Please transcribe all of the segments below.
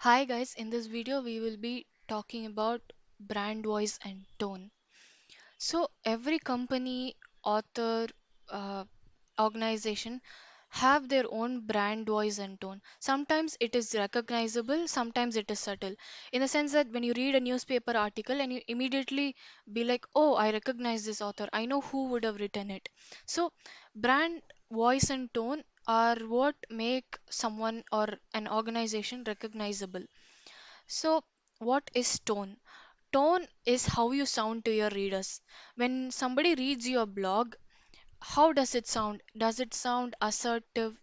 Hi guys, in this video we will be talking about brand voice and tone. So every company, author, uh, organization have their own brand voice and tone. Sometimes it is recognizable, sometimes it is subtle. In the sense that when you read a newspaper article and you immediately be like, "Oh, I recognize this author. I know who would have written it." So brand voice and tone are what make someone or an organization recognizable. So, what is tone? Tone is how you sound to your readers. When somebody reads your blog, how does it sound? Does it sound assertive?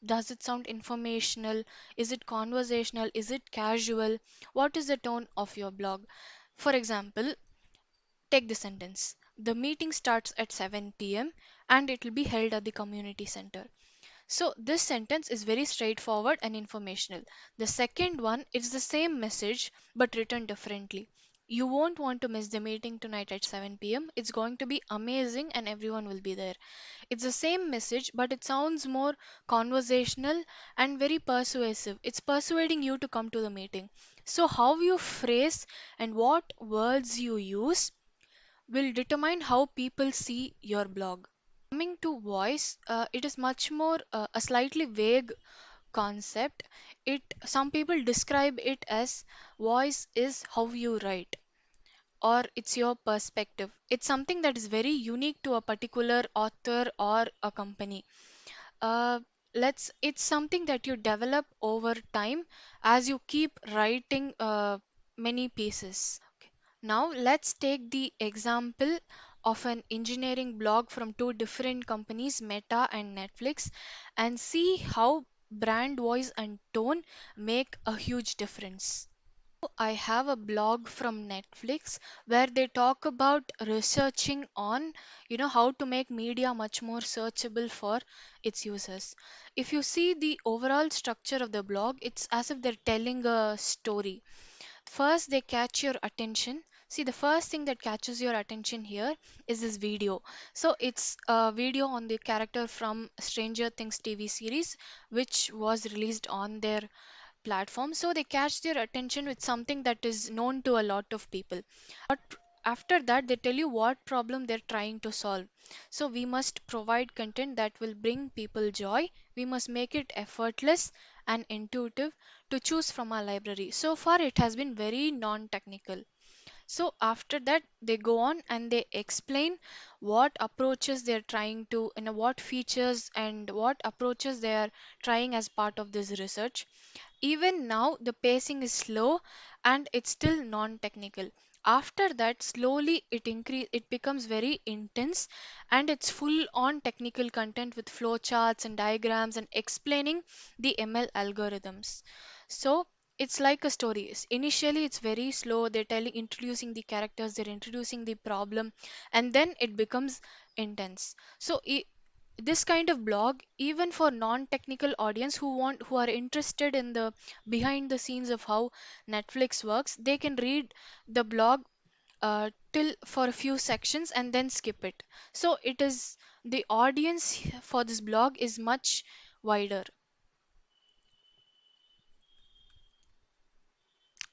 Does it sound informational? Is it conversational? Is it casual? What is the tone of your blog? For example, take the sentence. The meeting starts at 7 p.m. and it will be held at the community center. So this sentence is very straightforward and informational. The second one is the same message but written differently. You won't want to miss the meeting tonight at 7 p.m. It's going to be amazing and everyone will be there. It's the same message but it sounds more conversational and very persuasive. It's persuading you to come to the meeting. So how you phrase and what words you use will determine how people see your blog. Coming to voice, it is much more a slightly vague concept. It Some people describe it as voice is how you write or it's your perspective. It's something that is very unique to a particular author or a company. Uh, it's something that you develop over time as you keep writing many pieces. Okay. Now let's take the example of an engineering blog from two different companies, Meta and Netflix, and see how brand voice and tone make a huge difference. I have a blog from Netflix where they talk about researching on, how to make media much more searchable for its users. If you see the overall structure of the blog, it's as if they're telling a story. First, they catch your attention. See, the first thing that catches your attention here is this video. So, it's a video on the character from Stranger Things TV series, which was released on their platform. So, they catch their attention with something that is known to a lot of people. But after that, they tell you what problem they're trying to solve. So, we must provide content that will bring people joy. We must make it effortless and intuitive to choose from our library. So far, it has been very non-technical. So after that, they go on and they explain what approaches they're trying to, what features and what approaches they are trying as part of this research. Even now, the pacing is slow and it's still non-technical. After that, slowly it becomes very intense and it's full on technical content with flowcharts and diagrams and explaining the ML algorithms. So it's like a story. Initially, it's very slow. They're introducing the characters, they're introducing the problem, and then it becomes intense. So this kind of blog, even for non-technical audience who are interested in the behind the scenes of how Netflix works, they can read the blog till for a few sections and then skip it. So it is the audience for this blog is much wider.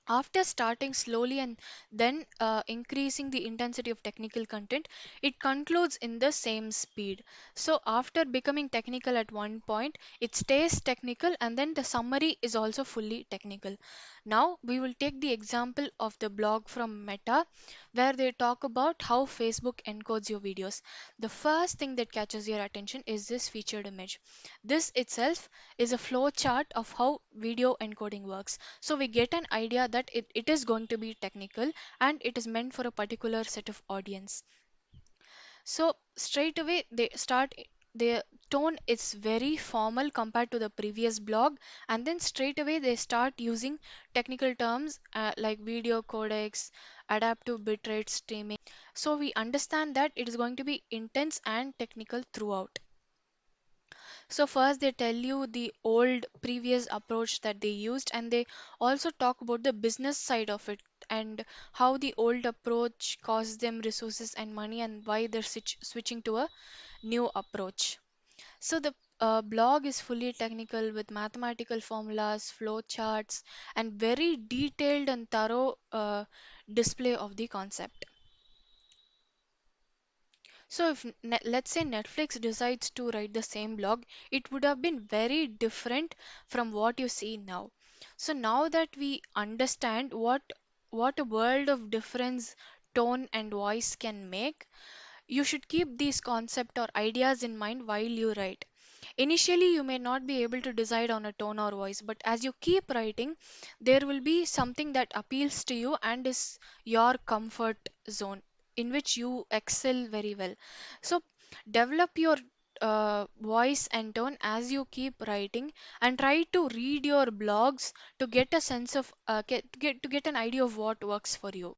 After starting slowly and then increasing the intensity of technical content, it concludes in the same speed. So after becoming technical at one point, it stays technical and then the summary is also fully technical. Now we will take the example of the blog from Meta where they talk about how Facebook encodes your videos. The first thing that catches your attention is this featured image. This itself is a flow chart of how video encoding works. So we get an idea that it is going to be technical and it is meant for a particular set of audience. So straight away they start their tone is very formal compared to the previous blog, and then straight away they start using technical terms like video codecs, adaptive bitrate streaming. So we understand that it is going to be intense and technical throughout. So first they tell you the old previous approach that they used, and they also talk about the business side of it and how the old approach costs them resources and money and why they're switching to a new approach. So the a blog is fully technical with mathematical formulas, flow charts, and very detailed and thorough display of the concept. So if let's say Netflix decides to write the same blog, it would have been very different from what you see now. So now that we understand what a world of difference tone and voice can make, you should keep these concepts or ideas in mind while you write. Initially, you may not be able to decide on a tone or voice, but as you keep writing, there will be something that appeals to you and is your comfort zone in which you excel very well. So, develop your voice and tone as you keep writing, and try to read your blogs to get a sense of get to get an idea of what works for you.